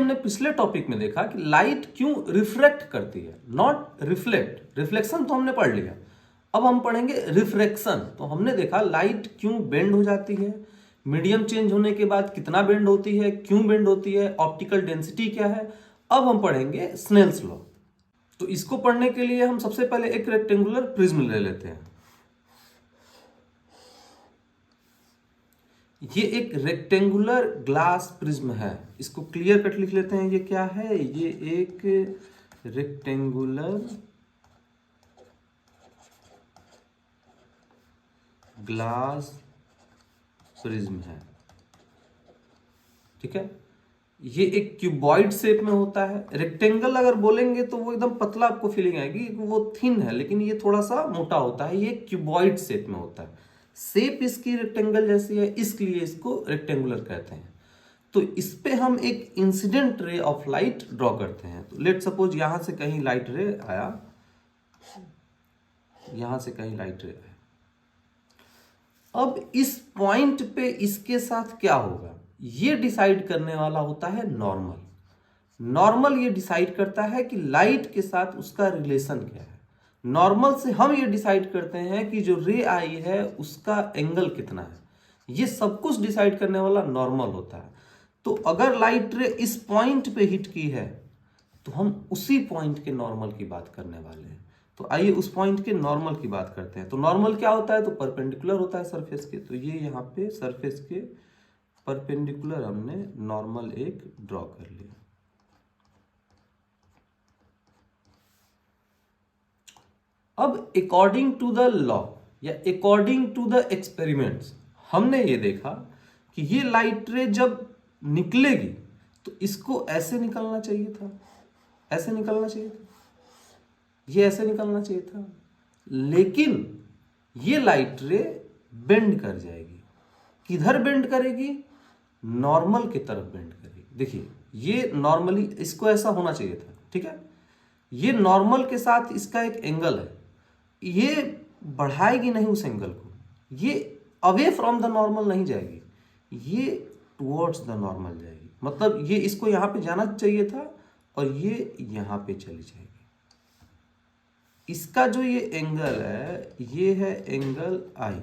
हमने पिछले टॉपिक में देखा कि लाइट क्यों रिफ्रैक्ट करती है, नॉट रिफ्लेक्ट। रिफ्लेक्शन तो हमने पढ़ लिया, अब हम पढ़ेंगे रिफ्रैक्शन। तो हमने देखा लाइट क्यों बेंड हो जाती है, मीडियम चेंज होने के बाद कितना बेंड होती है, क्यों बेंड होती है, ऑप्टिकल डेंसिटी क्या है। अब हम पढ़ेंगे स्नेल्स लॉ। तो इसको पढ़ने के लिए हम सबसे पहले एक रेक्टेंगुलर प्रिज्म ले लेते हैं। ये एक रेक्टेंगुलर ग्लास प्रिज्म है, इसको क्लियर कट लिख लेते हैं। ये क्या है, ये एक रेक्टेंगुलर ग्लास प्रिज्म है, ठीक है। ये एक क्यूबॉइड शेप में होता है। रेक्टेंगल अगर बोलेंगे तो वो एकदम पतला आपको फीलिंग आएगी, वो थिन है, लेकिन ये थोड़ा सा मोटा होता है। ये क्यूबॉइड शेप में होता है, शेप इसकी रेक्टेंगल जैसी है, इसलिए इसको रेक्टेंगुलर कहते हैं। तो इस पे हम एक incident ray of light draw करते हैं। तो लेट सपोज यहां से कहीं लाइट रे आया, यहां से कहीं लाइट रे आया। अब इस पॉइंट पे इसके साथ क्या होगा, ये डिसाइड करने वाला होता है नॉर्मल। नॉर्मल ये डिसाइड करता है कि लाइट के साथ उसका रिलेशन क्या है। नॉर्मल से हम ये डिसाइड करते हैं कि जो रे आई है उसका एंगल कितना है। ये सब कुछ डिसाइड करने वाला नॉर्मल होता है। तो अगर लाइट रे इस पॉइंट पे हिट की है तो हम उसी पॉइंट के नॉर्मल की बात करने वाले हैं। तो आइए उस पॉइंट के नॉर्मल की बात करते हैं। तो नॉर्मल क्या होता है, तो परपेंडिकुलर होता है सरफेस के। तो ये यहाँ पे सरफेस के परपेंडिकुलर हमने नॉर्मल एक ड्रॉ कर लिया। अब अकॉर्डिंग टू द लॉ या अकॉर्डिंग टू द एक्सपेरिमेंट्स हमने ये देखा कि ये लाइट रे जब निकलेगी तो इसको ऐसे निकलना चाहिए था, ऐसे निकलना चाहिए था, ये ऐसे निकलना चाहिए था। लेकिन ये लाइट रे बेंड कर जाएगी। किधर बेंड करेगी, नॉर्मल की तरफ बेंड करेगी। देखिए ये नॉर्मली इसको ऐसा होना चाहिए था, ठीक है। ये नॉर्मल के साथ इसका एक एंगल है, ये बढ़ाएगी नहीं उस एंगल को, ये अवे फ्रॉम द नॉर्मल नहीं जाएगी, ये टुवर्ड्स द नॉर्मल जाएगी। मतलब ये इसको यहां पे जाना चाहिए था और ये यहां पे चली जाएगी। इसका जो ये एंगल है, ये है एंगल आई,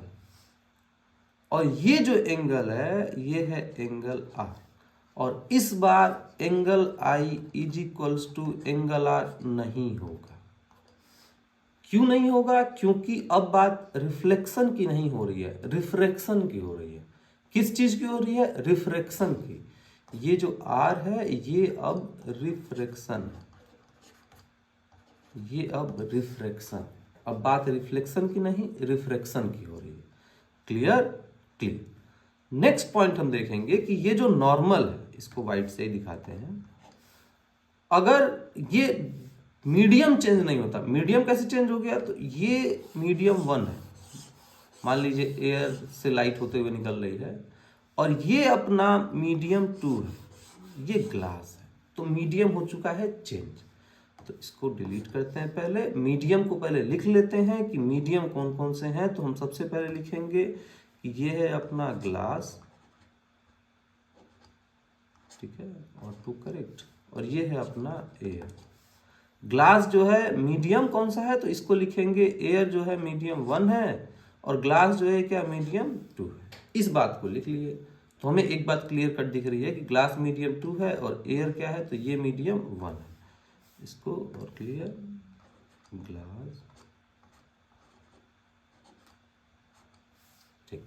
और ये जो एंगल है ये है एंगल आर। और इस बार angle I is equals to angle R नहीं होगा। क्यों नहीं होगा, क्योंकि अब बात रिफ्लेक्शन की नहीं हो रही है, रिफ्रैक्शन की हो रही है। किस चीज की हो रही है, रिफ्रैक्शन की। ये जो आर है ये अब रिफ्रैक्शन है, ये अब रिफ्रैक्शन। अब बात रिफ्लेक्शन की नहीं रिफ्रैक्शन की हो रही है। Clear, clear. नेक्स्ट पॉइंट हम देखेंगे कि ये जो नॉर्मल है, इसको वाइट से ही दिखाते हैं। अगर ये मीडियम चेंज नहीं होता, मीडियम कैसे चेंज हो गया, तो ये मीडियम 1 है, मान लीजिए एयर से लाइट होते हुए निकल रही है, और ये अपना मीडियम 2 है, ये ग्लास है। तो मीडियम हो चुका है चेंज। तो इसको डिलीट करते हैं। पहले मीडियम को पहले लिख लेते हैं कि मीडियम कौन कौन से हैं। तो हम सबसे पहले लिखेंगे कि ये है अपना ग्लास, ठीक है, और टू करेक्ट, और ये है अपना एयर। ग्लास जो है मीडियम कौन सा है, तो इसको लिखेंगे एयर जो है मीडियम 1 है, और ग्लास जो है क्या मीडियम 2 है। इस बात को लिख लिए तो हमें एक बात क्लियर कट दिख रही है कि ग्लास मीडियम 2 है और एयर क्या है, तो ये मीडियम 1 है। इसको और क्लियर, ग्लास, ठीक।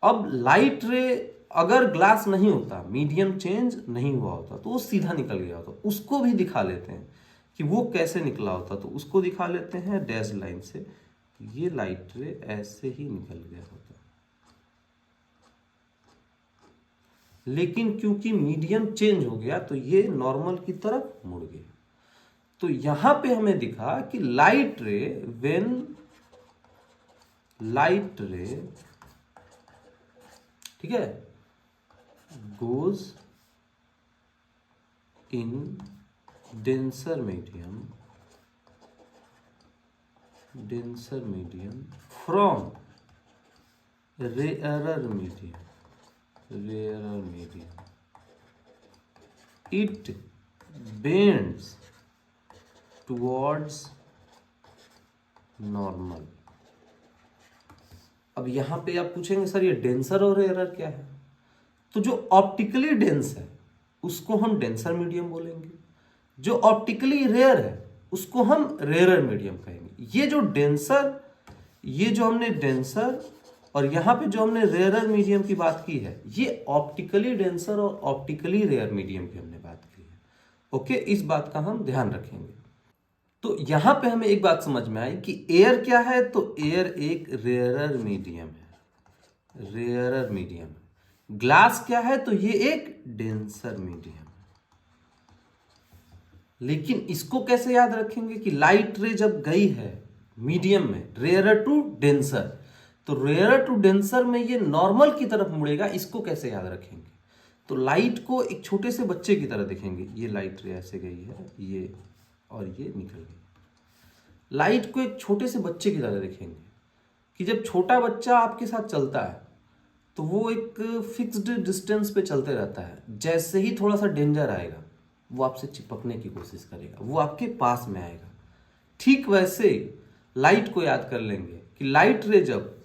अब लाइट रे अगर ग्लास नहीं होता, मीडियम चेंज नहीं हुआ होता, तो वो सीधा निकल गया होता। उसको भी दिखा लेते हैं कि वो कैसे निकला होता। तो उसको दिखा लेते हैं डैश लाइन से, ये लाइट रे ऐसे ही निकल गया होता। लेकिन क्योंकि मीडियम चेंज हो गया तो ये नॉर्मल की तरफ मुड़ गया। तो यहां पे हमें दिखा कि लाइट रे, व्हेन लाइट रे, ठीक है, goes in denser medium, denser medium from rarer medium, rarer medium, it bends towards normal. अब यहां पे आप पूछेंगे सर ये डेंसर और रेयरर क्या है? तो जो ऑप्टिकली डेंस है उसको हम डेंसर मीडियम बोलेंगे, जो ऑप्टिकली रेयर है उसको हम रेयरर मीडियम कहेंगे। ये जो डेंसर, ये जो हमने डेंसर और यहां पे जो हमने रेयरर मीडियम की बात की है, ये ऑप्टिकली डेंसर और ऑप्टिकली रेयर मीडियम की हमने बात की है। ओके, इस बात का हम ध्यान रखेंगे। तो यहां पे हमें एक बात समझ में आई कि एयर क्या है, तो एयर एक रेयरर मीडियम है, रेयरर मीडियम। ग्लास क्या है, तो ये एक डेंसर मीडियम है। लेकिन इसको कैसे याद रखेंगे कि लाइट रे जब गई है मीडियम में रेयरर टू डेंसर, तो रेयरर टू डेंसर में ये नॉर्मल की तरफ मुड़ेगा। इसको कैसे याद रखेंगे? तो लाइट को एक छोटे से बच्चे की तरह देखेंगे। ये लाइट रे ऐसे गई है, ये और ये निकल गई। लाइट को एक छोटे से बच्चे की तरह देखेंगे कि जब छोटा बच्चा आपके साथ चलता है तो वो एक फिक्स्ड डिस्टेंस पे चलते रहता है। जैसे ही थोड़ा सा डेंजर आएगा वो आपसे चिपकने की कोशिश करेगा, वो आपके पास में आएगा। ठीक वैसे लाइट को याद कर लेंगे कि लाइट रे जब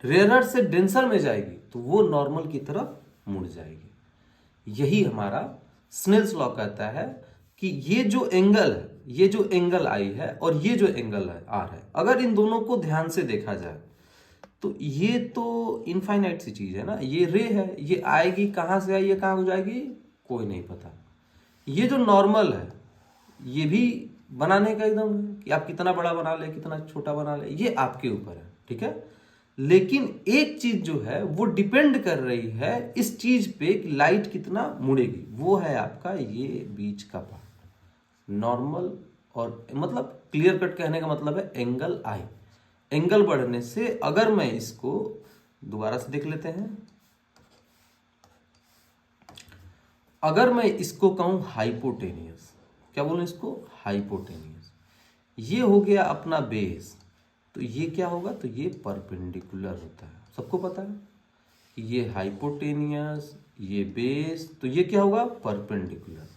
रेयरर से डेंसर में जाएगी तो वो नॉर्मल की तरफ मुड़ जाएगी। यही हमारा स्नेल्स लॉ कहता है कि ये जो एंगल है, ये जो एंगल आई है और ये जो एंगल है आर है, अगर इन दोनों को ध्यान से देखा जाए तो ये तो इनफाइनाइट सी चीज है ना। ये रे है, ये आएगी कहां से आई है, कहां हो जाएगी, कोई नहीं पता। ये जो नॉर्मल है ये भी बनाने का एकदम है कि आप कितना बड़ा बना ले, कितना छोटा बना ले, ये आपके ऊपर है, ठीक है। लेकिन एक चीज जो है वो डिपेंड कर रही है इस चीज पे कि लाइट कितना मुड़ेगी, वो है आपका ये बीच का पार्ट नॉर्मल। और मतलब क्लियर कट कहने का मतलब है एंगल आई। एंगल बढ़ने से अगर मैं इसको दोबारा से देख लेते हैं, अगर मैं इसको कहूं हाइपोटेनियस, क्या बोलूं इसको, हाइपोटेनियस, ये हो गया अपना बेस, तो ये क्या होगा, तो ये परपेंडिकुलर होता है। सबको पता है कि ये हाइपोटेनियस, ये बेस, तो ये क्या होगा, perpendicular.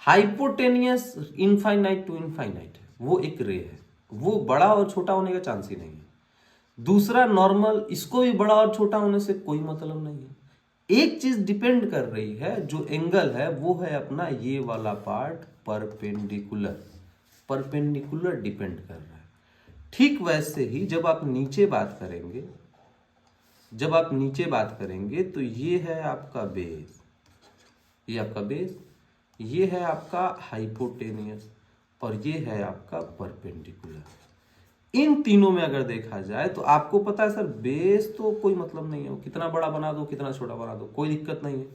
Hypotenuse infinite to infinite है, वो एक रे है, वो बड़ा और छोटा होने का चांस ही नहीं है। दूसरा नॉर्मल, इसको भी बड़ा और छोटा होने से कोई मतलब नहीं है। एक चीज डिपेंड कर रही है, जो एंगल है वो है अपना ये वाला पार्ट परपेंडिकुलर, परपेंडिकुलर डिपेंड कर रहा है। ठीक वैसे ही जब आप नीचे बात करेंगे, जब आप नीचे बात करेंगे तो ये है आपका बेस, ये आपका बेस, ये है आपका हाइपोटेनियस और ये है आपका परपेंडिकुलर। इन तीनों में अगर देखा जाए तो आपको पता है सर बेस तो कोई मतलब नहीं है, कितना बड़ा बना दो कितना छोटा बना दो कोई दिक्कत नहीं है।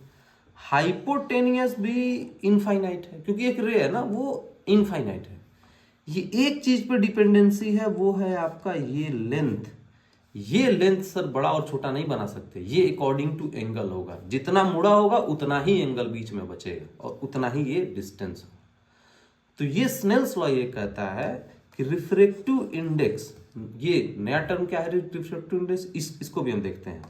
हाइपोटेनियस भी इनफाइनाइट है क्योंकि एक रे है ना, वो इनफाइनाइट है। ये एक चीज पे डिपेंडेंसी है, वो है आपका ये लेंथ। ये लेंथ सर बड़ा और छोटा नहीं बना सकते, ये अकॉर्डिंग टू एंगल होगा। जितना मुड़ा होगा उतना ही एंगल बीच में बचेगा और उतना ही ये डिस्टेंस होगा। तो ये स्नेल्स लॉ ये कहता है कि रिफ्रैक्टिव इंडेक्स, ये नया टर्म क्या है रिफ्रैक्टिव इंडेक्स, इसको भी हम देखते हैं।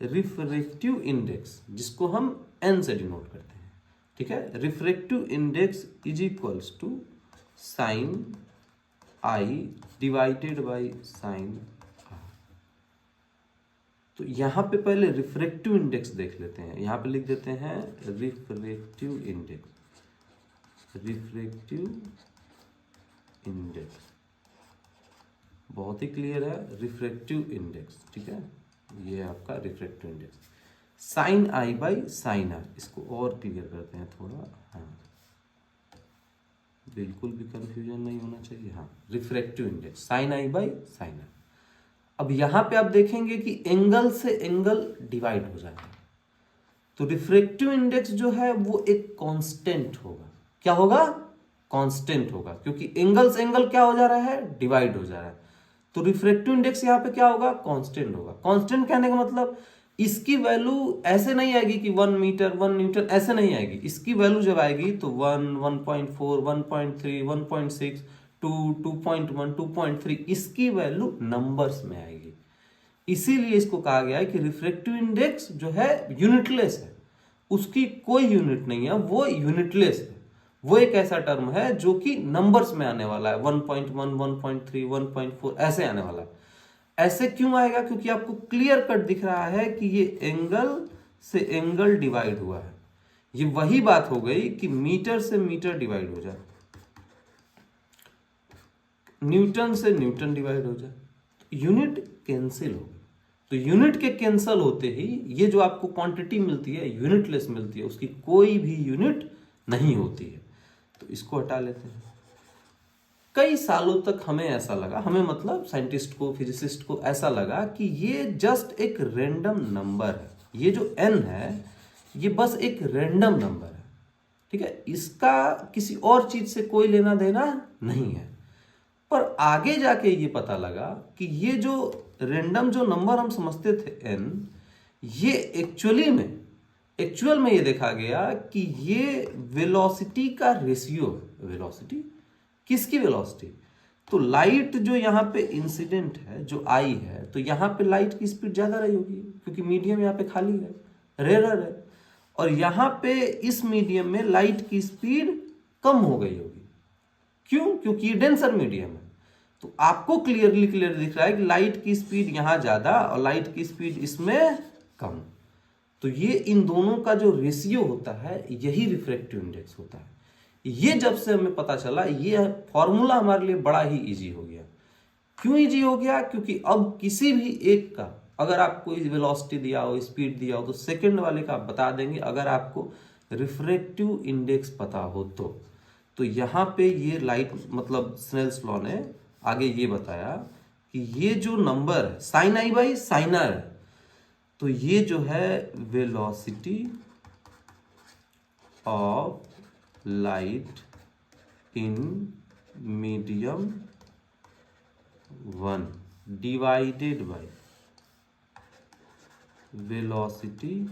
रिफ्रैक्टिव इंडेक्स जिसको हम n से डिनोट करते हैं, ठीक है। Refractive index is equals to sine I divided by sine R. तो यहां पे पहले रिफ्रैक्टिव इंडेक्स देख लेते हैं, यहां पे लिख देते हैं रिफ्रैक्टिव इंडेक्स, रिफ्रैक्टिव इंडेक्स बहुत ही क्लियर है, रिफ्रैक्टिव इंडेक्स, ठीक है। ये आपका refractive index sine I by sine R. इसको और क्लियर करते हैं थोड़ा, हाँ बिल्कुल भी कंफ्यूजन नहीं होना चाहिए। हाँ, refractive index sine I by sine R. अब यहां पे आप देखेंगे कि एंगल से एंगल डिवाइड हो जाएगा, तो रिफ्रैक्टिव इंडेक्स जो है वो एक कांस्टेंट होगा। क्या होगा, कांस्टेंट होगा, क्योंकि एंगल से एंगल क्या हो जा रहा है, डिवाइड हो जा रहा है। तो रिफ्रैक्टिव इंडेक्स यहां पे क्या होगा, कांस्टेंट होगा। कांस्टेंट कहने का मतलब इसकी वैल्यू ऐसे नहीं आएगी कि 1 मीटर 1 न्यूटन, ऐसे नहीं आएगी। इसकी वैल्यू जब आएगी तो 1, 1.4, 1.3, 1.6, 2, 2.1, 2.3, इसकी वैल्यू नंबर्स में आएगी। इसीलिए इसको कहा गया है कि रिफ्रैक्टिव इंडेक्स जो है यूनिटलेस है, उसकी कोई यूनिट नहीं है, वो यूनिटलेस है। वो एक ऐसा टर्म है जो कि नंबर्स में आने वाला है, 1.1, 1.3, 1.4 ऐसे आने वाला है। ऐसे क्यों आएगा? क्योंकि आपको क्लियर कट दिख रहा है कि ये एंगल से एंगल डिवाइड हुआ है। ये वही बात हो गई कि मीटर से मीटर डिवाइड हो जाए, न्यूटन से न्यूटन डिवाइड हो जाए, यूनिट कैंसिल हो गई। तो यूनिट के कैंसिल होते ही ये जो आपको क्वांटिटी मिलती है यूनिटलेस मिलती है, उसकी कोई भी यूनिट नहीं होती है। तो इसको हटा लेते हैं। कई सालों तक हमें ऐसा लगा, हमें मतलब साइंटिस्ट को, फिजिसिस्ट को ऐसा लगा कि ये जस्ट एक रैंडम नंबर है, ये जो n है ये बस एक रैंडम नंबर है, ठीक है, इसका किसी और चीज से कोई लेना देना नहीं है। पर आगे जाके ये पता लगा कि ये जो रैंडम जो नंबर हम समझते थे n, ये एक्चुअल में ये देखा गया कि ये वेलोसिटी का रेशियो है। वेलोसिटी किसकी वेलोसिटी? तो लाइट जो यहाँ पे इंसिडेंट है, जो आई है, तो यहाँ पे लाइट की स्पीड ज्यादा रही होगी क्योंकि मीडियम यहाँ पे खाली है, रेयर है, और यहाँ पे इस मीडियम में लाइट की स्पीड कम हो गई होगी। क्यों? क्योंकि ये डेंसर मीडियम है। तो आपको क्लियर दिख रहा है कि लाइट की स्पीड यहां ज्यादा और लाइट की स्पीड इसमें कम। तो ये इन दोनों का जो रेशियो होता है यही रिफ्रैक्टिव इंडेक्स होता है। ये जब से हमें पता चला, ये फॉर्मूला हमारे लिए बड़ा ही इजी हो गया। क्यों इजी हो गया? क्योंकि अब किसी भी एक का अगर आपको वेलोसिटी दिया हो, स्पीड दिया हो, तो सेकंड वाले का आप बता देंगे अगर आपको रिफ्रैक्टिव इंडेक्स पता हो तो यहाँ पे ये लाइट मतलब स्नेल्स लॉ ने आगे ये बताया कि ये जो नंबर है sine I by sine R, तो ये जो है velocity of light in medium 1 divided by velocity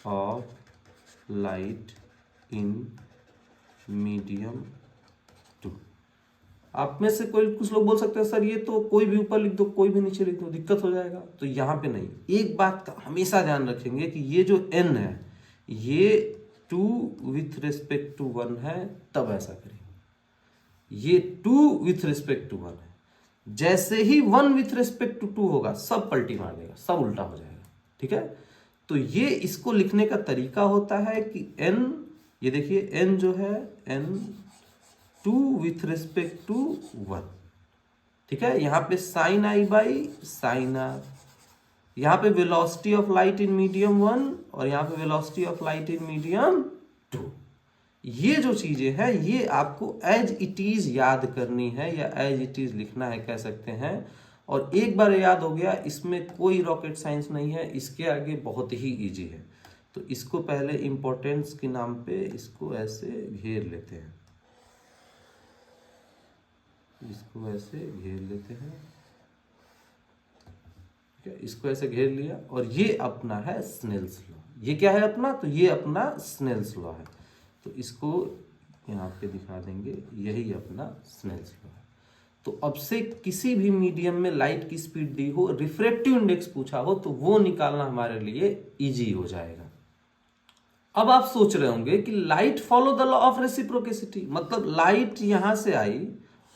of light in medium 2। आप में से कुछ लोग बोल सकते हैं सर ये तो कोई भी ऊपर लिख दो कोई भी नीचे लिख दो, दिक्कत हो जाएगा। तो यहाँ पे नहीं, एक बात हमेशा ध्यान रखेंगे कि ये जो n है ये 2 विथ रिस्पेक्ट टू 1 है, तब ऐसा करेंगे। ये 2 विथ रिस्पेक्ट टू 1 है, जैसे ही 1 विथ रिस्पेक्ट टू 2 होगा सब पलटी मार देगा, सब उल्टा हो जाएगा, ठीक है। तो ये इसको लिखने का तरीका होता है कि n, ये देखिए n जो है n 2 विथ रिस्पेक्ट टू 1, ठीक है। यहां पे sine I by sine r, यहां पे velocity of light in medium 1 और यहां पे velocity of light in medium 2। ये जो चीजें हैं ये आपको एज इट इज याद करनी है या एज इट इज लिखना है, कह सकते हैं। और एक बार याद हो गया, इसमें कोई रॉकेट साइंस नहीं है, इसके आगे बहुत ही इजी है। तो इसको पहले इंपॉर्टेंस के नाम पे इसको ऐसे घेर लेते हैं, इसको ऐसे घेर लेते हैं, ठीक है। इसको ऐसे घेर लिया और ये अपना है स्नेल्स लॉ। ये क्या है अपना? तो ये अपना स्नेल्स लॉ है। तो इसको यहाँ पे दिखा देंगे, यही अपना स्नेल्स लॉ है। तो अब से किसी भी मीडियम में लाइट की स्पीड दी हो, रिफ्रैक्टिव इंडेक्स पूछा हो, तो वो निकालना हमारे लिए इजी हो जाएगा। अब आप सोच रहे होंगे कि light follow the law of reciprocity, मतलब लाइट यहां से आई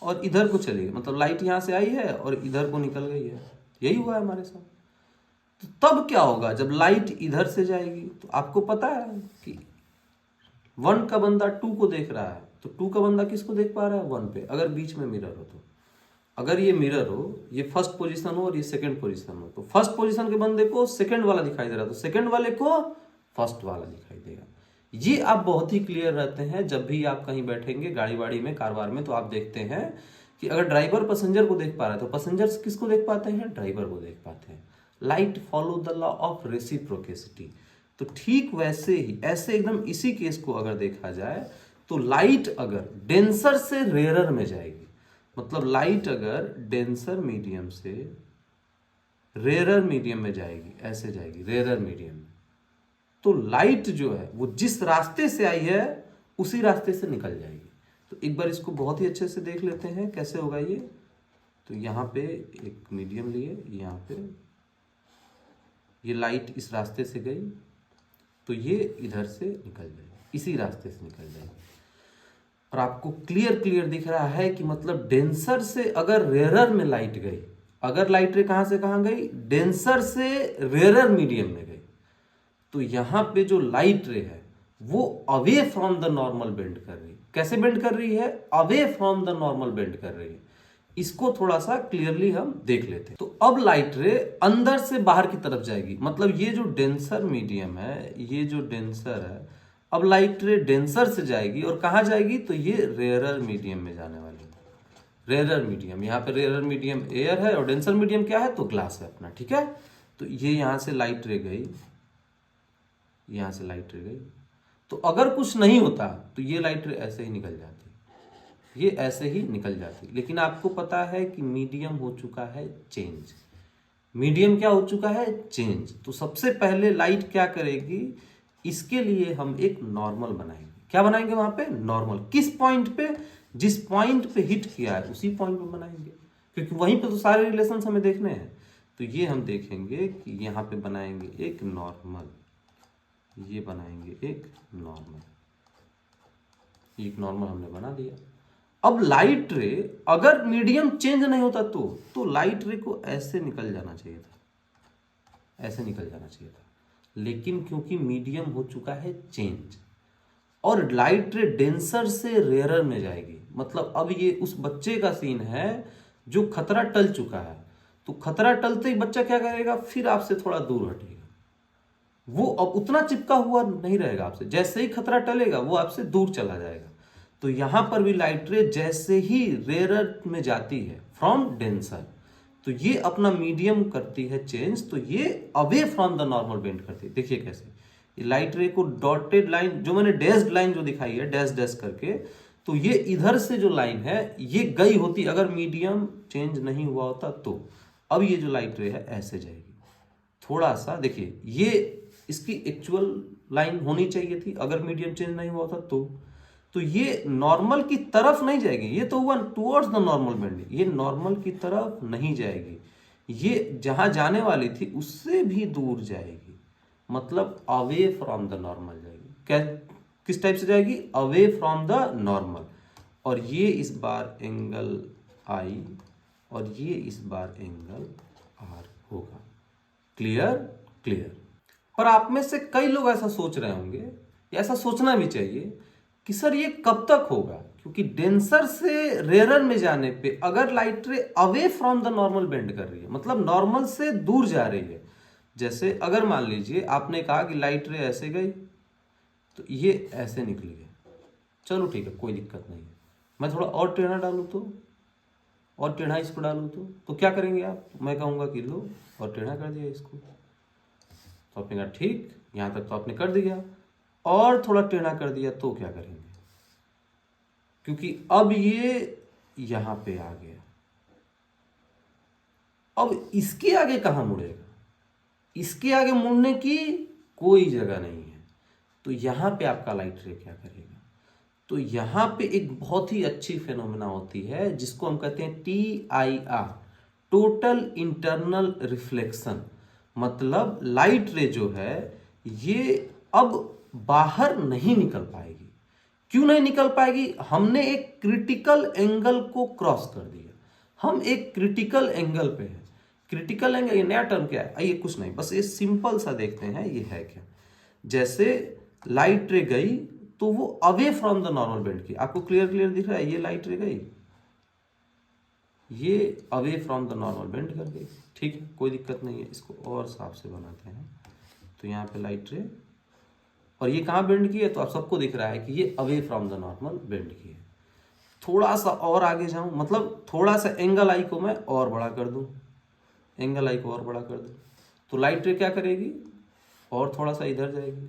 और इधर को चली गई, मतलब लाइट यहां से आई है और इधर को निकल गई है, यही हुआ है हमारे साथ। तो तब क्या होगा जब लाइट इधर से जाएगी? तो आपको पता है कि 1 का बंदा 2 को देख रहा है, तो 2 का बंदा किसको देख पा रहा है? 1 पे। अगर बीच में मिरर हो, तो अगर ये मिरर हो, ये फर्स्ट पोजीशन हो और ये सेकंड पोजीशन हो, तो फर्स्ट पोजीशन के बंदे को सेकंड वाला दिखाई दे रहा है, तो सेकंड वाले को फर्स्ट वाला दिखाई देगा। ये आप बहुत ही क्लियर रहते हैं जब भी आप कहीं बैठेंगे गाड़ी वाड़ी में, कार वार में, तो आप देखते हैं कि अगर ड्राइवर पैसेंजर को देख पा रहा है तो पैसेंजर किसको देख पाते हैं? ड्राइवर को देख पाते हैं। Light follow the law of reciprocity. तो ठीक वैसे ही ऐसे एकदम इसी केस को अगर देखा जाए तो लाइट अगर डेंसर से रेयरर में जाएगी, मतलब लाइट अगर डेंसर मीडियम से रेयरर मीडियम में जाएगी, ऐसे जाएगी रेयरर मीडियम में, तो लाइट जो है वो जिस रास्ते से आई है उसी रास्ते से निकल जाएगी। तो एक बार इसको बहुत ही अच्छे से देख लेते हैं कैसे होगा ये। तो यहाँ पे एक मीडियम लिए, यहाँ पे ये लाइट इस रास्ते से गई, तो ये इधर से निकल जाएगी, इसी रास्ते से निकल जाएगी। और आपको क्लियर दिख रहा है कि मतलब डेंसर से अगर रेयरर में लाइट गई, अगर लाइट रे कहां से कहां गई, डेंसर से रेयरर मीडियम में गई, तो यहां पे जो लाइट रे है वो away from the normal bend कर रही है। कैसे बेंड कर रही है? Away from the normal bend कर रही है। इसको थोड़ा सा क्लियरली हम देख लेते हैं। तो अब लाइट रे अंदर से बाहर की तरफ जाएगी, मतलब ये जो डेंसर मीडियम है, ये जो डेंसर है, अब लाइट रे डेंसर से जाएगी और कहां जाएगी, तो ये रेयरर मीडियम में जाने वाली है। रेयरर मीडियम, यहाँ पे रेयरर मीडियम एयर है और डेंसर मीडियम क्या है, तो ग्लास है अपना, ठीक है। तो ये यहां से लाइट रे गई, यहां से लाइट रे गई, तो अगर कुछ नहीं होता तो ये लाइट रे ऐसे ही निकल जाती, ये ऐसे ही निकल जाती। लेकिन आपको पता है कि मीडियम हो चुका है चेंज, मीडियम क्या हो चुका है, चेंज। तो सबसे पहले लाइट क्या करेगी, इसके लिए हम एक नॉर्मल बनाएंगे। क्या बनाएंगे वहां पे, नॉर्मल। किस पॉइंट पे, जिस पॉइंट पे हिट किया है उसी पॉइंट पे बनाएंगे, क्योंकि वहीं पे तो सारे रिलेशन हमें देखने हैं। तो ये हम देखेंगे कि यहाँ पे बनाएंगे एक नॉर्मल, ये बनाएंगे एक नॉर्मल, एक नॉर्मल हमने बना दिया। अब लाइट रे अगर मीडियम चेंज नहीं होता तो लाइट रे को ऐसे निकल जाना चाहिए था, ऐसे निकल जाना चाहिए था। लेकिन क्योंकि मीडियम हो चुका है चेंज और लाइट रे डेंसर से रेयरर में जाएगी, मतलब अब ये उस बच्चे का सीन है जो खतरा टल चुका है। तो खतरा टलते ही बच्चा क्या करेगा, फिर आपसे थोड़ा दूर हटेगा, वो अब उतना चिपका हुआ नहीं रहेगा आपसे। जैसे ही खतरा टलेगा वो आपसे दूर चला जाएगा। तो यहां पर भी लाइट रे जैसे ही रेयरर में जाती है फ्रॉम डेंसर, तो ये अपना मीडियम करती है चेंज, तो ये away from the normal bend करती है। देखिए कैसे, ये लाइट रे को डॉटेड लाइन, जो मैंने डैश्ड लाइन जो दिखाई है डैश डैश करके, तो ये इधर से जो लाइन है ये गई होती अगर मीडियम चेंज नहीं हुआ होता तो। अब ये जो लाइट रे है ऐसे जाएगी, थोड़ा सा देखिए, ये इसकी एक्चुअल लाइन होनी चाहिए थी अगर मीडियम चेंज नहीं हुआ होता तो ये नॉर्मल की तरफ नहीं जाएगी, ये तो हुआ टुवर्ड्स द नॉर्मल बेंडिंग, ये नॉर्मल की तरफ नहीं जाएगी, ये जहां जाने वाली थी उससे भी दूर जाएगी, मतलब अवे फ्रॉम द नॉर्मल जाएगी। क्या, किस टाइप से जाएगी, अवे फ्रॉम द नॉर्मल। और ये इस बार एंगल आई और ये इस बार एंगल आर होगा। Clear, clear. पर आप में से कई लोग ऐसा सोच रहे होंगे, या ऐसा सोचना भी चाहिए कि सर ये कब तक होगा, क्योंकि डेंसर से रेयरर में जाने पे अगर लाइट रे away from the normal bend कर रही है, मतलब नॉर्मल से दूर जा रही है। जैसे अगर मान लीजिए आपने कहा कि लाइट रे ऐसे गई तो ये ऐसे निकली है, चलो ठीक है कोई दिक्कत नहीं है। मैं थोड़ा और टेढ़ा डालूं तो, और टेढ़ा इसको डालूं तो क्या करेंगे आप, मैं कहूंगा कि लो और टेढ़ा कर दिया इसको, तो आपने कहा ठीक, यहां तक तो आपने कर दिया, और थोड़ा टेढ़ा कर दिया तो क्या करेंगे, क्योंकि अब ये यहां पे आ गया, अब इसके आगे कहां मुड़ेगा, इसके आगे मुड़ने की कोई जगह नहीं है। तो यहां पे आपका लाइट रे क्या करेगा, तो यहां पे एक बहुत ही अच्छी फेनोमेना होती है जिसको हम कहते हैं TIR, टोटल इंटरनल रिफ्लेक्शन। मतलब लाइट रे जो है ये अब बाहर नहीं निकल पाएगी। क्यों नहीं निकल पाएगी, हमने एक क्रिटिकल एंगल को क्रॉस कर दिया, हम एक क्रिटिकल एंगल पे है। क्रिटिकल एंगल, ये नया टर्म क्या है, आइए कुछ नहीं, बस ये सिंपल सा देखते हैं ये है क्या। जैसे लाइट रे गई तो वो away from the normal bend की, आपको क्लियर दिख रहा है, ये लाइट रे गई, ये away from the normal bend कर गई, ठीक है कोई दिक्कत नहीं है। इसको और साफ से बनाते हैं, तो यहाँ पे लाइट रे, और ये कहाँ बेंड की है, तो आप सबको दिख रहा है कि ये away from the normal bend की है। थोड़ा सा और आगे जाऊं, मतलब थोड़ा सा एंगल आई को मैं और बड़ा कर दूं, एंगल आई को और बड़ा कर दूं, तो लाइट रे क्या करेगी, और थोड़ा सा इधर जाएगी,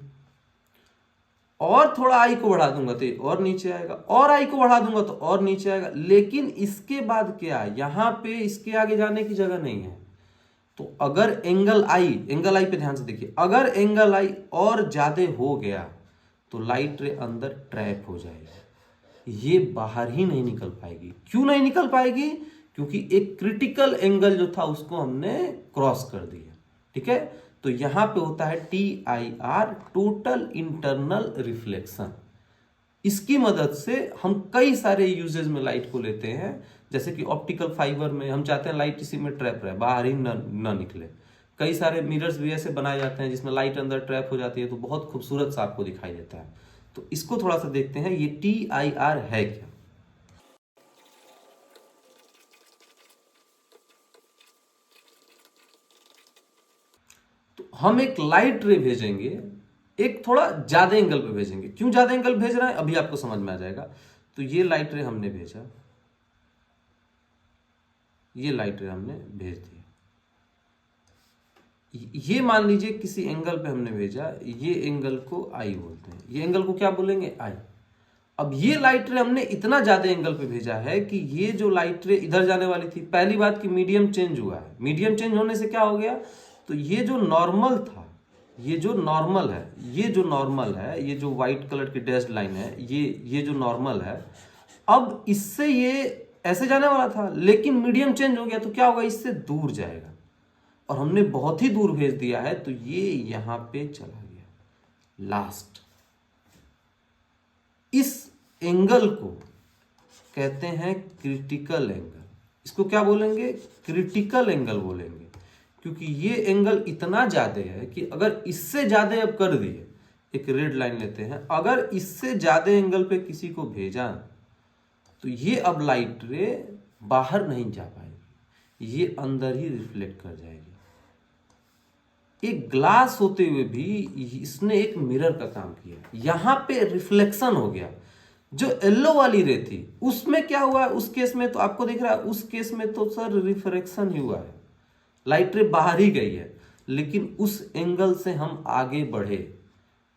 और थोड़ा आई को बढ़ा दूंगा तो और नीचे आएगा, और आई को बढ़ा दूंगा तो और नीचे आएगा। लेकिन इसके बाद क्या, यहां पे इसके आगे जाने की जगह नहीं है। तो अगर एंगल आई पे ध्यान से देखिए, अगर एंगल आई और ज्यादा हो गया तो लाइट रे अंदर ट्रैप हो जाएगी, ये बाहर ही नहीं निकल पाएगी। क्यों नहीं निकल पाएगी, क्योंकि एक क्रिटिकल एंगल जो था उसको हमने क्रॉस कर दिया, ठीक है। तो यहां पे होता है TIR, टोटल इंटरनल रिफ्लेक्शन। इसकी मदद से हम कई सारे यूजेज में लाइट को लेते हैं, जैसे कि ऑप्टिकल फाइबर में हम चाहते हैं लाइट इसी में ट्रैप रहे, बाहर ही न निकले। कई सारे मिरर्स भी ऐसे बनाए जाते हैं जिसमें लाइट अंदर ट्रैप हो जाती है, तो बहुत खूबसूरत सा आपको दिखाई देता है। तो इसको थोड़ा सा देखते हैं, ये TIR है क्या। तो हम एक लाइट रे भेजेंगे, एक थोड़ा ज्यादा एंगल पे भेजेंगे। क्यों ज्यादा एंगल भेज रहे हैं अभी आपको समझ में आ जाएगा। तो ये लाइट रे हमने भेजा, ये लाइट रे हमने भेज दिया। ये मान लीजिए किसी एंगल पे हमने भेजा, ये एंगल को आई बोलते हैं, ये एंगल को क्या बोलेंगे, आई। अब ये लाइट रे हमने इतना ज्यादा एंगल पे भेजा है कि ये जो लाइट रे इधर जाने वाली थी, पहली बात कि मीडियम चेंज हुआ है। मीडियम चेंज होने से क्या हो गया, तो ये जो नॉर्मल था, ये जो नॉर्मल है, ये जो नॉर्मल है, ये जो व्हाइट कलर की डैश्ड लाइन है, ये जो नॉर्मल है, अब इससे ये ऐसे जाने वाला था, लेकिन मीडियम चेंज हो गया तो क्या होगा, इससे दूर जाएगा। और हमने बहुत ही दूर भेज दिया है, तो ये यहां पे चला गया लास्ट। इस एंगल को कहते हैं क्रिटिकल एंगल। इसको क्या बोलेंगे, क्रिटिकल एंगल बोलेंगे, क्योंकि ये एंगल इतना ज्यादा है कि अगर इससे ज्यादा अब कर दिए, एक रेड लाइन लेते हैं, अगर इससे ज्यादा एंगल पे किसी को भेजा तो ये अब लाइट रे बाहर नहीं जा पाएगी, ये अंदर ही रिफ्लेक्ट कर जाएगी। एक ग्लास होते हुए भी इसने एक मिरर का काम किया, यहां पे रिफ्लेक्शन हो गया। जो येलो वाली रे थी उसमें क्या हुआ, उस केस में तो आपको दिख रहा है, उस केस में तो सर रिफ्रेक्शन ही हुआ है, लाइट रे बाहर ही गई है। लेकिन उस एंगल से हम आगे बढ़े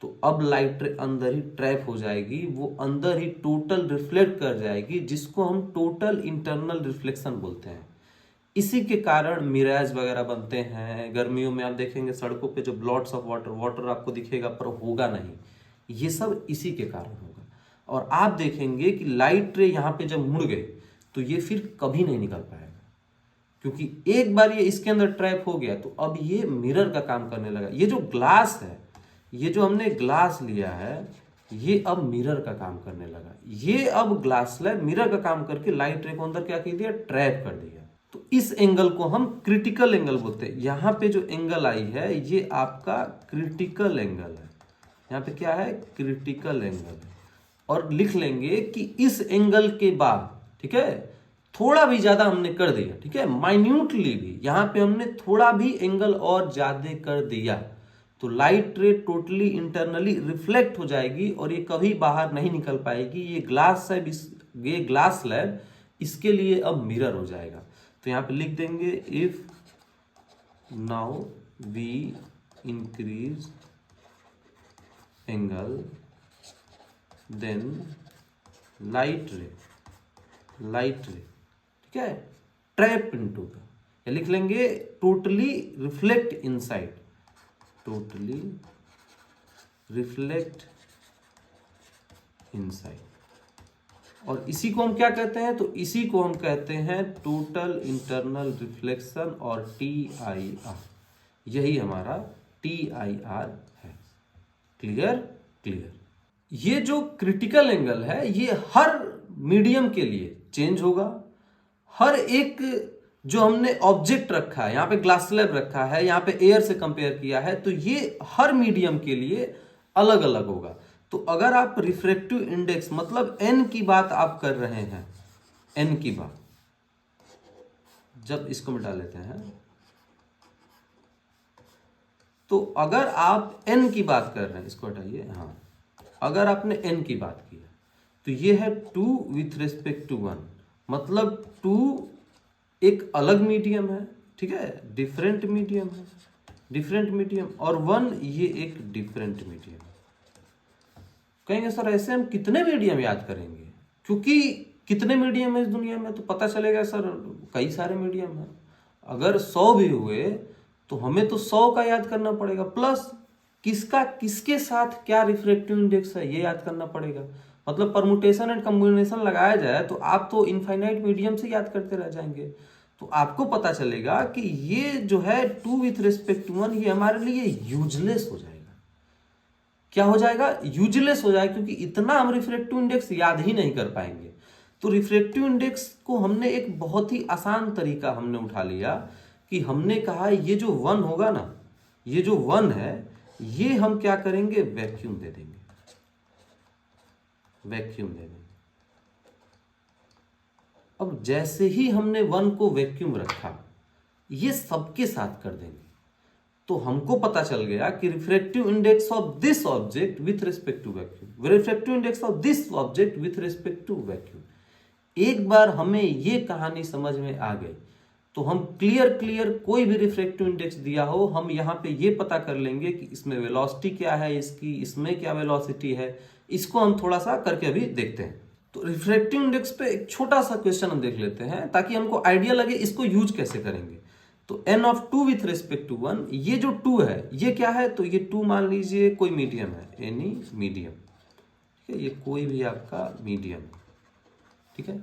तो अब लाइट रे अंदर ही ट्रैप हो जाएगी, वो अंदर ही टोटल रिफ्लेक्ट कर जाएगी, जिसको हम टोटल इंटरनल रिफ्लेक्शन बोलते हैं। इसी के कारण मिराज वगैरह बनते हैं। गर्मियों में आप देखेंगे सड़कों पे जो ब्लॉट्स ऑफ वाटर, वाटर आपको दिखेगा पर होगा नहीं, ये सब इसी के कारण होगा। और आप देखेंगे कि लाइट रे यहाँ पे जब मुड़ गए तो ये फिर कभी नहीं निकल पाएगा, क्योंकि एक बार ये इसके अंदर ट्रैप हो गया तो अब ये मिरर का काम करने लगा। ये जो ग्लास है, ये जो हमने ग्लास लिया है, ये अब मिरर का काम करने लगा। ये अब ग्लास स्लैब मिरर का काम करके लाइट रे को अंदर क्या कर दिया, ट्रैप कर दिया। तो इस एंगल को हम क्रिटिकल एंगल बोलते हैं। यहां पे जो एंगल आई है ये आपका क्रिटिकल एंगल है, यहां पे क्या है, क्रिटिकल एंगल है। और लिख लेंगे कि इस एंगल के बाद, ठीक है, थोड़ा भी ज्यादा हमने कर दिया, ठीक है, माइन्यूटली भी यहां पे हमने थोड़ा भी एंगल और ज्यादा कर दिया तो लाइट रे टोटली इंटरनली रिफ्लेक्ट हो जाएगी और ये कभी बाहर नहीं निकल पाएगी। ये ग्लास स्लैब, ये ग्लास स्लैब इसके लिए अब मिरर हो जाएगा। तो यहां पे लिख देंगे, if now we increase angle then light ray, ठीक है, ट्रैप इनटू द, या लिख लेंगे totally reflect inside, totally reflect inside. और इसी को हम क्या कहते हैं, तो इसी को हम कहते हैं टोटल इंटरनल रिफ्लेक्शन और TIR। यही हमारा TIR है। Clear, clear. ये जो क्रिटिकल एंगल है ये हर मीडियम के लिए चेंज होगा। हर एक जो हमने ऑब्जेक्ट रखा है, यहां पे ग्लास स्लैब रखा है, यहां पे एयर से कंपेयर किया है, तो ये हर मीडियम के लिए अलग अलग होगा। तो अगर आप रिफ्रैक्टिव इंडेक्स मतलब n की बात आप कर रहे हैं, n की बात, जब इसको मिटा लेते हैं, तो अगर आप n की बात कर रहे हैं, इसको हटाइए, हाँ, अगर आपने n की बात की है तो ये है 2 विथ रिस्पेक्ट टू 1, मतलब 2 एक अलग मीडियम है, ठीक है, डिफरेंट मीडियम है, डिफरेंट मीडियम, और 1 ये एक डिफरेंट मीडियम। कहेंगे सर ऐसे हम कितने मीडियम याद करेंगे, क्योंकि कितने मीडियम है इस दुनिया में, तो पता चलेगा सर कई सारे मीडियम है। अगर 100 भी हुए तो हमें तो 100 का याद करना पड़ेगा, प्लस किसका किसके साथ क्या रिफ्रैक्टिव इंडेक्स है ये याद करना पड़ेगा। मतलब परमुटेशन एंड कॉम्बिनेशन लगाया जाए तो आप तो इनफाइनाइट मीडियम से याद करते रह जाएंगे। तो आपको पता चलेगा कि ये जो है 2 विथ रिस्पेक्ट टू 1 ये हमारे लिए यूजलेस हो जाएगा। क्या हो जाएगा? यूजलेस हो जाएगा, क्योंकि इतना हम रिफ्रैक्टिव इंडेक्स याद ही नहीं कर पाएंगे। तो रिफ्रैक्टिव इंडेक्स को हमने एक बहुत ही आसान तरीका हमने उठा लिया कि हमने कहा ये जो 1 होगा ना, ये जो 1 है ये हम क्या करेंगे? वैक्यूम दे देंगे, वैक्यूम दे देंगे। अब जैसे ही हमने 1 को वैक्यूम रखा, ये सबके साथ कर देंगे, तो हमको पता चल गया कि refractive index of this object with respect to vacuum, refractive index of this object with respect to vacuum. एक बार हमें ये कहानी समझ में आ गई तो हम क्लियर कोई भी रिफ्रैक्टिव इंडेक्स दिया हो, हम यहाँ पे ये पता कर लेंगे कि इसमें वेलोसिटी क्या है इसकी, इसमें क्या वेलोसिटी है। इसको हम थोड़ा सा करके अभी देखते हैं। तो रिफ्रैक्टिव इंडेक्स पे एक छोटा सा क्वेश्चन हम देख लेते हैं ताकि हमको आइडिया लगे इसको यूज कैसे करेंगे। तो n of 2 with respect to 1, ये जो 2 है ये क्या है? तो ये 2 मान लीजिए कोई मीडियम है, एनी मीडियम, ठीक है, ये कोई भी आपका मीडियम, ठीक है।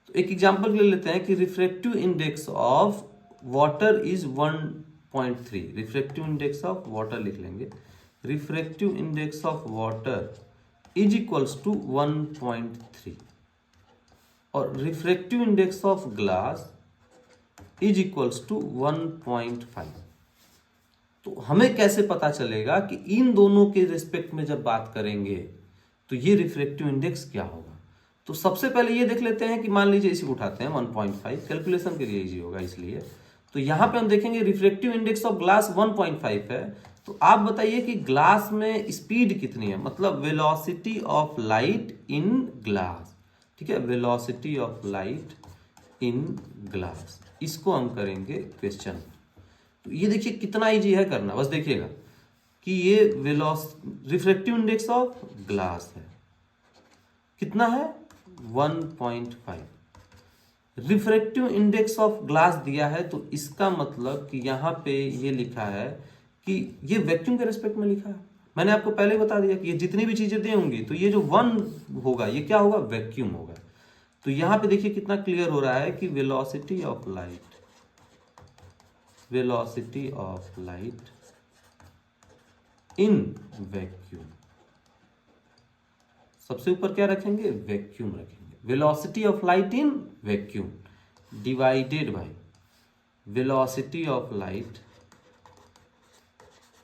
तो एक एग्जांपल ले लेते हैं कि refractive index of water is 1.3। Refractive index of water लिख लेंगे, refractive index of water is equals to 1.3 और refractive index of glass is equals to 1.5। तो हमें कैसे पता चलेगा कि इन दोनों के रिस्पेक्ट में जब बात करेंगे तो ये रिफ्रैक्टिव इंडेक्स क्या होगा? तो सबसे पहले ये देख लेते हैं कि मान लीजिए इसी को उठाते हैं 1.5, कैलकुलेशन के लिए इजी होगा इसलिए। तो यहां पे हम देखेंगे रिफ्रैक्टिव इंडेक्स ऑफ ग्लास 1.5 है। तो आप बताइए कि ग्लास में स्पीड कितनी है, मतलब velocity of light in glass, ठीक है, velocity of light in glass, इसको हम करेंगे क्वेश्चन। तो ये देखिए कितना इजी है करना, बस देखिएगा कि ये रिफ्रैक्टिव इंडेक्स ऑफ ग्लास है, कितना है? 1.5। रिफ्रैक्टिव इंडेक्स ऑफ ग्लास दिया है तो इसका मतलब कि यहाँ पे ये लिखा है कि ये वैक्यूम के रिस्पेक्ट में लिखा है। मैंने आपको पहले ही बता दिया कि ये जितनी भी चीजें दी होंगी तो ये जो 1 होगा ये क्या होगा? वैक्यूम होगा। तो यहाँ पे देखिए कितना क्लियर हो रहा है कि velocity of light, velocity of light in vacuum, सबसे ऊपर क्या रखेंगे? वैक्यूम रखेंगे। Velocity of light in vacuum divided by velocity of light,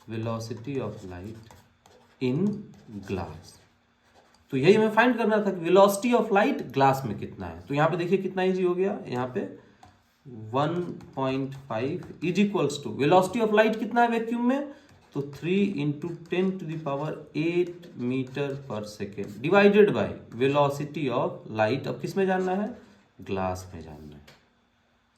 velocity of light in glass. तो यही हमें फाइंड करना था कि वेलोसिटी ऑफ लाइट ग्लास में कितना है। तो यहां पे देखिए कितना इजी हो गया, यहाँ पे 1.5 is equals to velocity of light कितना है वैक्यूम में? तो 3 × 10⁸ metre per second divided by velocity of light. अब किस में जानना है? ग्लास में जानना है।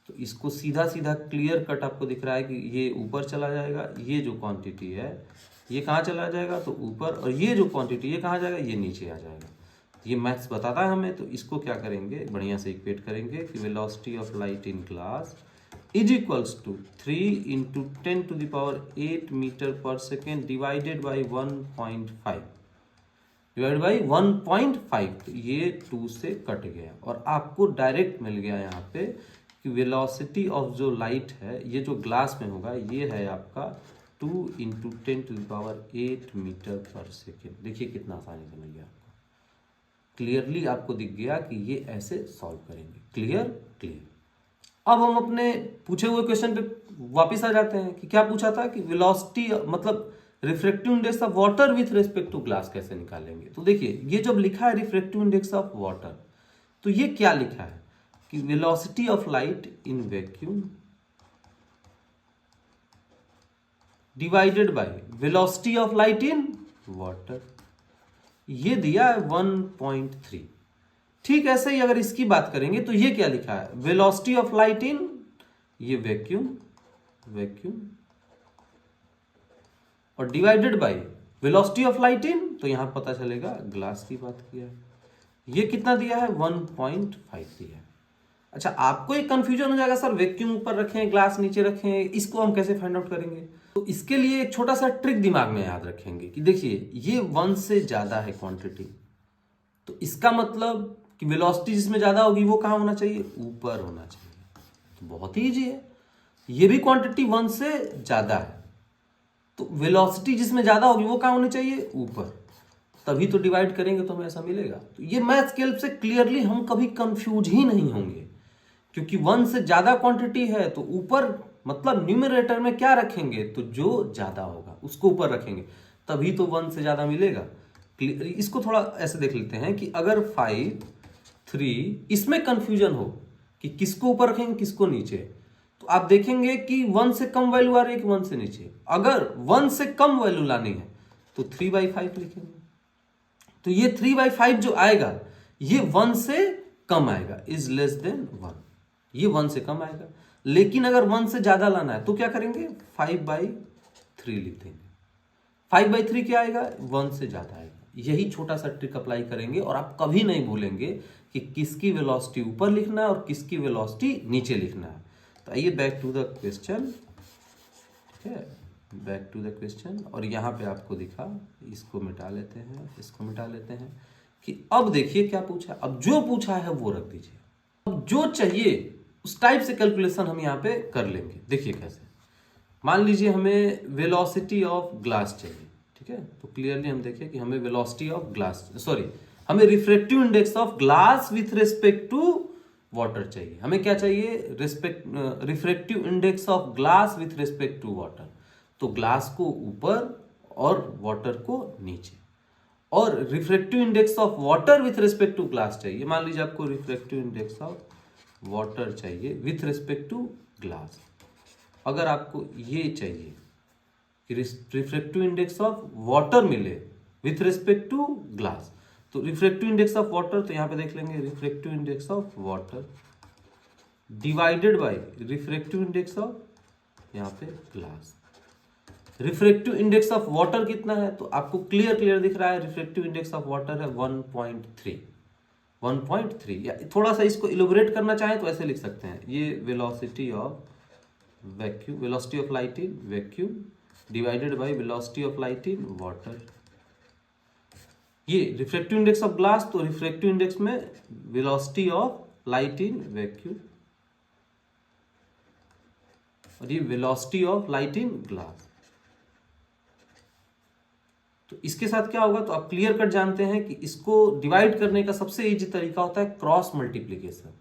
तो इसको सीधा सीधा क्लियर कट आपको दिख रहा है कि ये ऊपर चला जाएगा, ये जो क्वांटिटी है ये कहाँ चला जाएगा? तो ऊपर, और ये जो क्वांटिटी ये कहाँ जाएगा? ये नीचे आ जाएगा। ये मैथ्स बताता है हमें। तो इसको क्या करेंगे? बढ़िया से इक्वेट करेंगे कि velocity of light in glass is equals to 3 × 10⁸ metre per second divided by 1.5 divided by 1.5। तो ये 2 से कट गया और आपको डायरेक्ट मिल गया यहाँ पे कि वेलोसिटी ऑफ जो लाइट है ये जो ग्लास में होगा ये है आपका 2 × 10⁸ मीटर पर सेकेंड। देखिए कितना आसानी से मिल गया आपको, क्लियरली आपको दिख गया कि ये ऐसे सॉल्व करेंगे। क्लियर? अब हम अपने पूछे हुए क्वेश्चन पे वापस आ जाते हैं कि क्या पूछा था कि वेलोसिटी मतलब refractive index of water with respect to glass कैसे निकालेंगे। तो देखिए ये जब लिखा है रिफ्रैक्टिव इंडेक्स ऑफ वाटर, तो ये क्या लिखा है कि velocity of light in vacuum divided by velocity of light in water, ये दिया है 1.3। ठीक ऐसे ही अगर इसकी बात करेंगे तो ये क्या लिखा है? वेलोसिटी ऑफ लाइट इन ये वैक्यूम और divided by velocity of light इन, तो यहां पता चलेगा ग्लास की बात किया है। ये कितना दिया है? 1.5 दिया है। अच्छा, आपको एक कंफ्यूजन हो जाएगा, सर वैक्यूम ऊपर रखें ग्लास नीचे रखें, इसको हम कैसे फाइंड आउट करेंगे? तो इसके लिए एक छोटा सा ट्रिक दिमाग में याद रखेंगे कि देखिए ये 1 से ज्यादा है क्वांटिटी, तो इसका मतलब कि वेलोसिटी जिसमें ज्यादा होगी वो कहां होना चाहिए? ऊपर होना चाहिए। तो बहुत ही ईजी है। ये भी क्वांटिटी 1 से ज्यादा है, तो वेलोसिटी जिसमें ज्यादा होगी वो कहाँ होनी चाहिए, ऊपर, तभी तो डिवाइड करेंगे तो हमें ऐसा मिलेगा। तो ये मैथ्स की हेल्प से क्लियरली हम कभी कंफ्यूज ही नहीं होंगे, क्योंकि 1 से ज्यादा क्वांटिटी है तो ऊपर मतलब न्यूमरेटर में क्या रखेंगे, तो जो ज्यादा होगा उसको ऊपर रखेंगे, तभी तो 1 से ज्यादा मिलेगा। इसको थोड़ा ऐसे देख लेते हैं कि अगर 5, 3 इसमें कंफ्यूजन हो कि किसको ऊपर रखेंगे किसको नीचे, तो आप देखेंगे कि 1 से कम वैल्यू आ रही है कि 1 से नीचे। अगर 1 से कम वैल्यू लानी है तो 3/5 लिखेंगे। तो ये 3/5 जो आएगा ये 1 से कम आएगा, इज लेस देन 1, ये 1 से कम आएगा। लेकिन अगर 1 से ज्यादा लाना है तो क्या करेंगे, 5/3 लिख देंगे। 5/3 क्या आएगा, 1 से ज्यादा आएगा। यही छोटा सा ट्रिक अप्लाई करेंगे और आप कभी नहीं भूलेंगे कि किसकी वेलोसिटी ऊपर लिखना है और किसकी वेलोसिटी नीचे लिखना है। तो आइए बैक टू द क्वेश्चन, ठीक है, बैक टू द क्वेश्चन। और यहाँ पे आपको दिखा, इसको मिटा लेते हैं, इसको मिटा लेते हैं, कि अब देखिए क्या पूछा है। अब जो पूछा है वो रख दीजिए, अब जो चाहिए उस टाइप से कैलकुलेशन हम यहाँ पे कर लेंगे। देखिए कैसे, मान लीजिए हमें वेलोसिटी ऑफ ग्लास चाहिए, ठीक है, तो क्लियरली हम देखें कि हमें वेलोसिटी ऑफ ग्लास, सॉरी, हमें refractive index of glass with respect to water चाहिए। हमें क्या चाहिए, refractive index of glass with respect to water. तो ग्लास को ऊपर और वाटर को नीचे, और refractive index of water with respect to glass चाहिए। मान लीजिए आपको रिफ्रैक्टिव इंडेक्स ऑफ वाटर चाहिए विथ रिस्पेक्ट टू ग्लास। अगर आपको ये चाहिए कि रिफ्रैक्टिव इंडेक्स ऑफ वाटर मिले विथ रिस्पेक्ट टू ग्लास, तो रिफ्रैक्टिव इंडेक्स ऑफ वाटर, तो यहां पे देख लेंगे refractive index of water divided by refractive index of यहां पे glass. Refractive index of water कितना है, तो आपको क्लियर दिख रहा है, रिफ्रैक्टिव इंडेक्स ऑफ वाटर है 1.3, या थोड़ा सा इसको इलोबरेट करना चाहें तो ऐसे लिख सकते हैं, ये velocity of vacuum, velocity of light in vacuum divided by velocity of light in water. ये रिफ्रैक्टिव इंडेक्स ऑफ ग्लास, तो रिफ्रैक्टिव इंडेक्स में velocity of light in vacuum, और ये velocity of light in glass. तो इसके साथ क्या होगा, तो आप क्लियर कट जानते हैं कि इसको डिवाइड करने का सबसे इजी तरीका होता है क्रॉस मल्टीप्लीकेशन।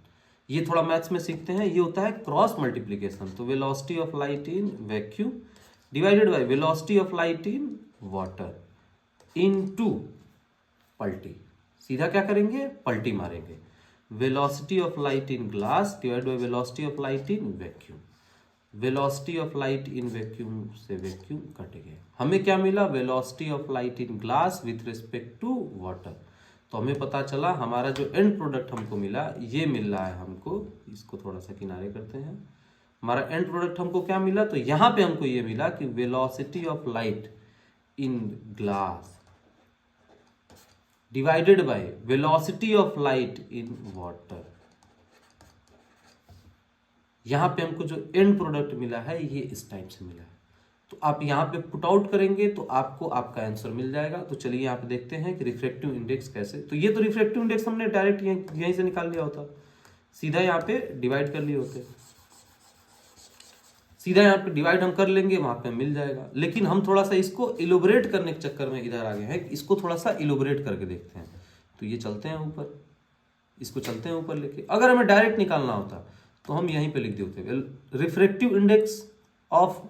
ये थोड़ा मैथ्स में सीखते हैं, ये होता है क्रॉस मल्टीप्लीकेशन। तो velocity of light in vacuum divided by velocity of light in water into पलटी, सीधा क्या करेंगे, पलटी मारेंगे। Velocity of light in glass divide by velocity of light in vacuum, velocity of light in vacuum से vacuum cut गया, हमें क्या मिला, velocity of light in glass with respect to water. तो हमें पता चला हमारा जो एंड प्रोडक्ट हमको मिला, ये मिल रहा है हमको, इसको थोड़ा सा किनारे करते हैं, हमारा एंड प्रोडक्ट हमको क्या मिला, तो यहां पे हमको ये मिला कि velocity of light in glass divided by velocity of light in water. यहां पे हमको जो एंड प्रोडक्ट मिला है ये इस टाइप से मिला है। तो आप यहां पे पुट आउट करेंगे तो आपको आपका आंसर मिल जाएगा। तो चलिए यहां पे देखते हैं कि रिफ्रैक्टिव इंडेक्स कैसे। तो ये तो रिफ्रैक्टिव इंडेक्स हमने डायरेक्ट यहीं से निकाल लिया होता, सीधा यहाँ पे डिवाइड कर लिए होते, सीधा यहाँ पे डिवाइड हम कर लेंगे, वहां पे मिल जाएगा। लेकिन हम थोड़ा सा इसको इलोबरेट करने के चक्कर में इधर आ गए हैं, इसको थोड़ा सा इलोबरेट करके देखते हैं। तो ये चलते हैं ऊपर, इसको चलते हैं ऊपर लेके। अगर हमें डायरेक्ट निकालना होता तो हम यहीं पे लिख देते रिफ्रैक्टिव इंडेक्स ऑफ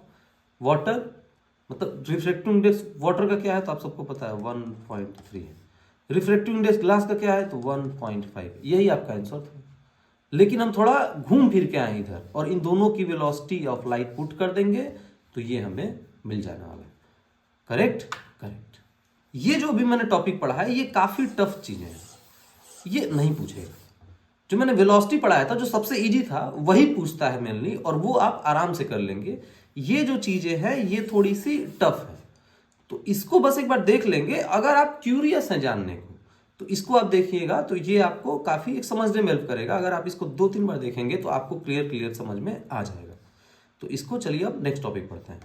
वाटर, मतलब रिफ्रैक्टिव इंडेक्स वाटर का क्या है तो आप सबको पता है 1.3 है, रिफ्रैक्टिव इंडेक्स ग्लास का क्या है तो 1.5, यही आपका आंसर था। लेकिन हम थोड़ा घूम फिर के आए इधर और इन दोनों की वेलोसिटी ऑफ लाइट पुट कर देंगे तो ये हमें मिल जाने वाला है। Correct, correct. ये जो भी मैंने टॉपिक पढ़ा है ये काफी टफ चीजें हैं, ये नहीं पूछेगा। जो मैंने वेलोसिटी पढ़ाया था जो सबसे इजी था वही पूछता है मेनली, और वो आप आराम से कर लेंगे। ये जो चीजें हैं ये थोड़ी सी टफ है, तो इसको बस एक बार देख लेंगे। अगर आप क्यूरियस हैं जानने को तो इसको आप देखिएगा, तो ये आपको काफी एक समझने में हेल्प करेगा। अगर आप इसको 2-3 बार देखेंगे तो आपको क्लियर समझ में आ जाएगा। तो इसको चलिए अब नेक्स्ट टॉपिक पढ़ते हैं।